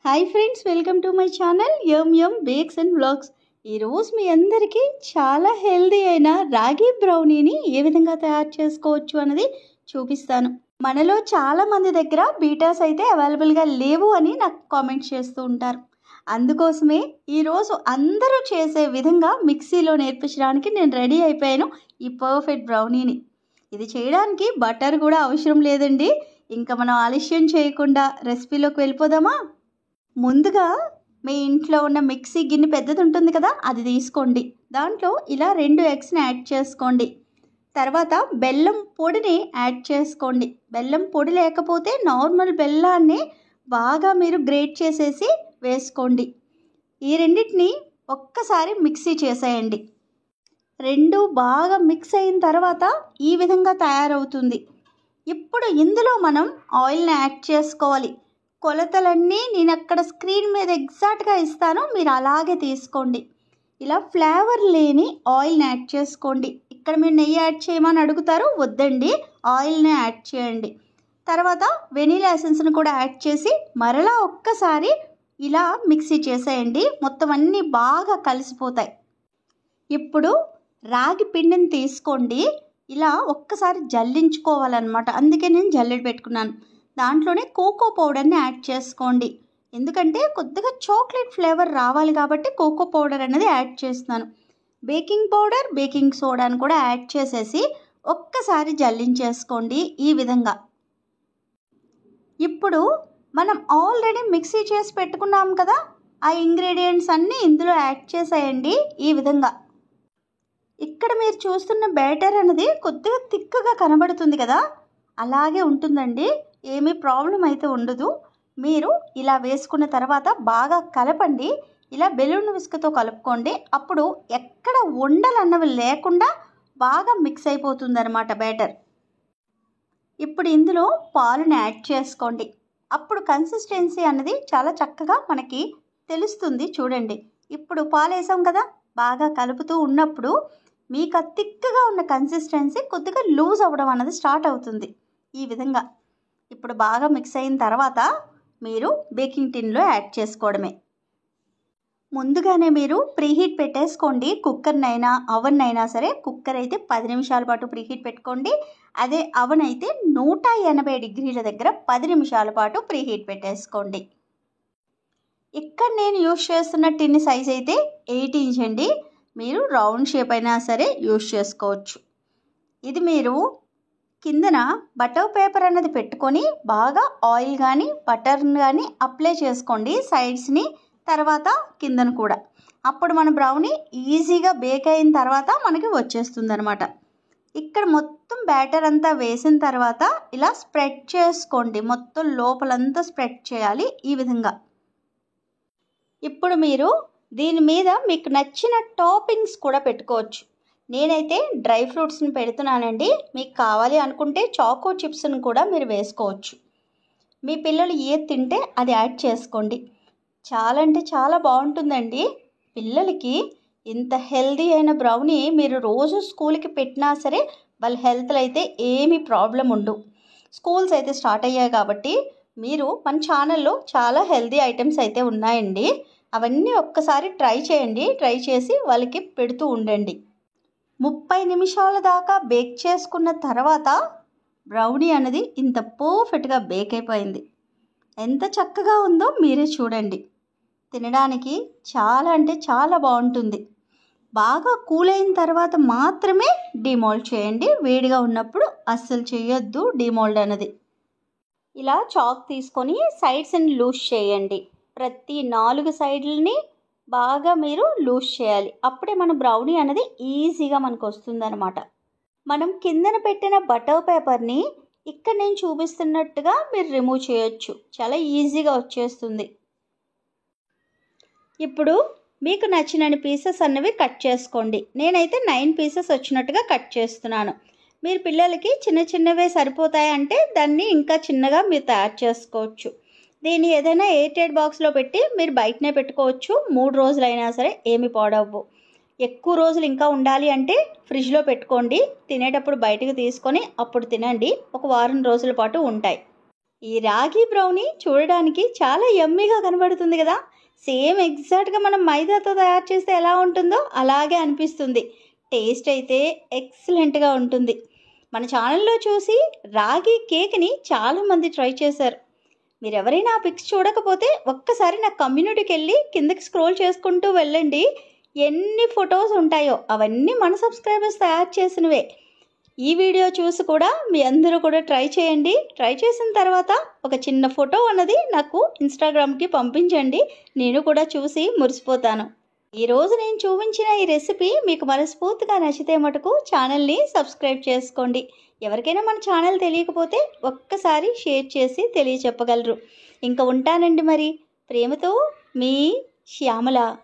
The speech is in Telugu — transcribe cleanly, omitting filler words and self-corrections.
Hi friends, welcome to my channel yum bakes and vlogs. ఈరోజు మీ అందరికీ చాలా హెల్దీ అయిన రాగి బ్రౌనీని ఏ విధంగా తయారు చేసుకోవచ్చు అన్నది చూపిస్తాను. మనలో చాలా మంది దగ్గర బీటాస్ అయితే అవైలబుల్గా లేవు అని నాకు కామెంట్స్ చేస్తూ ఉంటారు. అందుకోసమే ఈరోజు అందరూ చేసే విధంగా మిక్సీలో నేర్పించడానికి నేను రెడీ అయిపోయాను ఈ పర్ఫెక్ట్ బ్రౌనీని. ఇది చేయడానికి బటర్ కూడా అవసరం లేదండి. ఇంకా మనం ఆలస్యం చేయకుండా రెసిపీలోకి వెళ్ళిపోదామా? ముందుగా మీ ఇంట్లో ఉన్న మిక్సీ గిన్నె పెద్దది ఉంటుంది కదా, అది తీసుకోండి. దాంట్లో ఇలా 2 ఎగ్స్ని యాడ్ చేసుకోండి. తర్వాత బెల్లం పొడిని యాడ్ చేసుకోండి. బెల్లం పొడి లేకపోతే నార్మల్ బెల్లాన్ని బాగా మీరు గ్రేట్ చేసేసి వేసుకోండి. ఈ రెండింటిని ఒక్కసారి మిక్సీ చేసేయండి. 2 బాగా మిక్స్ అయిన తర్వాత ఈ విధంగా తయారవుతుంది. ఇప్పుడు ఇందులో మనం ఆయిల్ని యాడ్ చేసుకోవాలి. కొలతలన్నీ నేను అక్కడ స్క్రీన్ మీద ఎగ్జాక్ట్గా ఇస్తాను, మీరు అలాగే తీసుకోండి. ఇలా ఫ్లేవర్ లేని ఆయిల్ని యాడ్ చేసుకోండి. ఇక్కడ మీరు నెయ్యి యాడ్ చేయమని అడుగుతారు, వద్దండి, ఆయిల్ని యాడ్ చేయండి. తర్వాత వెనీలా ఎసెన్స్ని కూడా యాడ్ చేసి మరలా ఒక్కసారి ఇలా మిక్సీ చేసేయండి. మొత్తం అన్నీ బాగా కలిసిపోతాయి. ఇప్పుడు రాగి పిండిని తీసుకోండి. ఇలా ఒక్కసారి జల్లించుకోవాలన్నమాట, అందుకే నేను జల్లెడ పెట్టుకున్నాను. దాంట్లోనే కోకో పౌడర్ని యాడ్ చేసుకోండి. ఎందుకంటే కొద్దిగా చాక్లెట్ ఫ్లేవర్ రావాలి కాబట్టి కోకో పౌడర్ అనేది యాడ్ చేస్తున్నాను. బేకింగ్ పౌడర్, బేకింగ్ సోడాను కూడా యాడ్ చేసేసి ఒక్కసారి జల్లించేసుకోండి ఈ విధంగా. ఇప్పుడు మనం ఆల్రెడీ మిక్సీ చేసి పెట్టుకున్నాం కదా, ఆ ఇంగ్రీడియంట్స్ అన్నీ ఇందులో యాడ్ చేసేయండి ఈ విధంగా. ఇక్కడ మీరు చూస్తున్న బ్యాటర్ అనేది కొద్దిగా థిక్గా కనబడుతుంది కదా, అలాగే ఉంటుందండి, ఏమీ ప్రాబ్లం అయితే ఉండదు. మీరు ఇలా వేసుకున్న తర్వాత బాగా కలపండి. ఇలా బెలూన్ విస్క్తో కలుపుకోండి. అప్పుడు ఎక్కడ ఉండలు అన్నవి లేకుండా బాగా మిక్స్ అయిపోతుంది అన్నమాట బ్యాటర్. ఇప్పుడు ఇందులో పాలుని యాడ్ చేసుకోండి. అప్పుడు కన్సిస్టెన్సీ అన్నది చాలా చక్కగా మనకి తెలుస్తుంది. చూడండి, ఇప్పుడు పాలు వేసాం కదా, బాగా కలుపుతూ ఉన్నప్పుడు మీకు ఆ థిక్గా ఉన్న కన్సిస్టెన్సీ కొద్దిగా లూజ్ అవ్వడం అన్నది స్టార్ట్ అవుతుంది ఈ విధంగా. ఇప్పుడు బాగా మిక్స్ అయిన తర్వాత మీరు బేకింగ్ టిన్లో యాడ్ చేసుకోవడమే. ముందుగానే మీరు ప్రీహీట్ పెట్టేసుకోండి. కుక్కర్నైనా అవన్ అయినా సరే. కుక్కర్ అయితే 10 నిమిషాల పాటు ప్రీహీట్ పెట్టుకోండి. అదే అవన్ అయితే 180 డిగ్రీల దగ్గర 10 నిమిషాల పాటు ప్రీహీట్ పెట్టేసుకోండి. ఇక్కడ నేను యూజ్ చేస్తున్న టిన్ సైజ్ అయితే 8 ఇంచ్ అండి. మీరు రౌండ్ షేప్ అయినా సరే యూజ్ చేసుకోవచ్చు. ఇది మీరు కిందన బటర్ పేపర్ అన్నది పెట్టుకొని బాగా ఆయిల్ కానీ బటర్ కానీ అప్లై చేసుకోండి సైడ్స్ని, తర్వాత కిందన కూడా. అప్పుడు మన బ్రౌనీ ఈజీగా బేక్ అయిన తర్వాత మనకి వచ్చేస్తుంది అనమాట. ఇక్కడ మొత్తం బ్యాటర్ అంతా వేసిన తర్వాత ఇలా స్ప్రెడ్ చేసుకోండి. మొత్తం లోపలంతా స్ప్రెడ్ చేయాలి ఈ విధంగా. ఇప్పుడు మీరు దీని మీద మీకు నచ్చిన టాపింగ్స్ కూడా పెట్టుకోవచ్చు. నేనైతే డ్రై ఫ్రూట్స్ని పెడుతున్నానండి. మీకు కావాలి అనుకుంటే చాకో చిప్స్ని కూడా మీరు వేసుకోవచ్చు. మీ పిల్లలు ఏది తింటే అది యాడ్ చేసుకోండి. చాలా అంటే చాలా బాగుంటుందండి. పిల్లలకి ఇంత హెల్దీ అయిన బ్రౌనీ మీరు రోజు స్కూల్కి పెట్టినా సరే వాళ్ళ హెల్త్లో అయితే ఏమీ ప్రాబ్లం ఉండవు. స్కూల్స్ అయితే స్టార్ట్ అయ్యాయి కాబట్టి మీరు మన ఛానల్లో చాలా హెల్దీ ఐటమ్స్ అయితే ఉన్నాయండి. అవన్నీ ఒక్కసారి ట్రై చేయండి. ట్రై చేసి వాళ్ళకి పెడుతూ ఉండండి. 30 నిమిషాల దాకా బేక్ చేసుకున్న తర్వాత బ్రౌనీ అనేది ఇంత పర్ఫెక్ట్గా బేక్ అయిపోయింది. ఎంత చక్కగా ఉందో మీరే చూడండి. తినడానికి చాలా అంటే చాలా బాగుంటుంది. బాగా కూల్ అయిన తర్వాత మాత్రమే డిమోల్డ్ చేయండి. వేడిగా ఉన్నప్పుడు అస్సలు చేయొద్దు డిమోల్డ్ అనేది. ఇలా చాక్ తీసుకొని సైడ్స్ని లూజ్ చేయండి. ప్రతి 4 సైడ్లని బాగా మీరు లూజ్ చేయాలి. అప్పుడే మన బ్రౌనీ అనేది ఈజీగా మనకు వస్తుందన్నమాట. మనం కిందన పెట్టిన బటర్ పేపర్ని ఇక్కడ నేను చూపిస్తున్నట్టుగా మీరు రిమూవ్ చేయొచ్చు. చాలా ఈజీగా వచ్చేస్తుంది. ఇప్పుడు మీకు నచ్చినన్ని పీసెస్ అన్నవి కట్ చేసుకోండి. నేనైతే 9 పీసెస్ వచ్చినట్టుగా కట్ చేస్తున్నాను. మీరు పిల్లలకి చిన్న చిన్నవే సరిపోతాయంటే దాన్ని ఇంకా చిన్నగా మీరు తయారు చేసుకోవచ్చు. దీన్ని ఏదైనా ఎయిర్టైట్ బాక్స్లో పెట్టి మీరు బయటనే పెట్టుకోవచ్చు. 3 రోజులైనా సరే ఏమి పాడవ్వు. ఎక్కువ రోజులు ఇంకా ఉండాలి అంటే ఫ్రిడ్జ్లో పెట్టుకోండి. తినేటప్పుడు బయటకు తీసుకొని అప్పుడు తినండి. ఒక వారం రోజుల పాటు ఉంటాయి. ఈ రాగి బ్రౌనీ చూడడానికి చాలా యమ్మీగా కనబడుతుంది కదా. సేమ్ ఎగ్జాక్ట్గా మనం మైదాతో తయారు చేస్తే ఎలా ఉంటుందో అలాగే అనిపిస్తుంది. టేస్ట్ అయితే ఎక్సలెంట్గా ఉంటుంది. మన ఛానల్లో చూసి రాగి కేక్ని చాలామంది ట్రై చేశారు. మీరు ఎవరైనా ఆ పిక్స్ చూడకపోతే ఒక్కసారి నా కమ్యూనిటీకి వెళ్ళి కిందకి స్క్రోల్ చేసుకుంటూ వెళ్ళండి. ఎన్ని ఫొటోస్ ఉంటాయో అవన్నీ మన సబ్స్క్రైబర్స్ తయారు చేసినవే. ఈ వీడియో చూసి కూడా మీ అందరూ కూడా ట్రై చేయండి. ట్రై చేసిన తర్వాత ఒక చిన్న ఫోటో అన్నది నాకు ఇన్స్టాగ్రామ్కి పంపించండి. నేను కూడా చూసి మురిసిపోతాను. ఈరోజు నేను చూపించిన ఈ రెసిపీ మీకు మనస్ఫూర్తిగా నచ్చితే మటుకు ఛానల్ని సబ్స్క్రైబ్ చేసుకోండి. ఎవరికైనా మన ఛానల్ తెలియకపోతే ఒక్కసారి షేర్ చేసి తెలియచెప్పగలరు. ఇంకా ఉంటానండి మరి. ప్రేమతో మీ శ్యామల.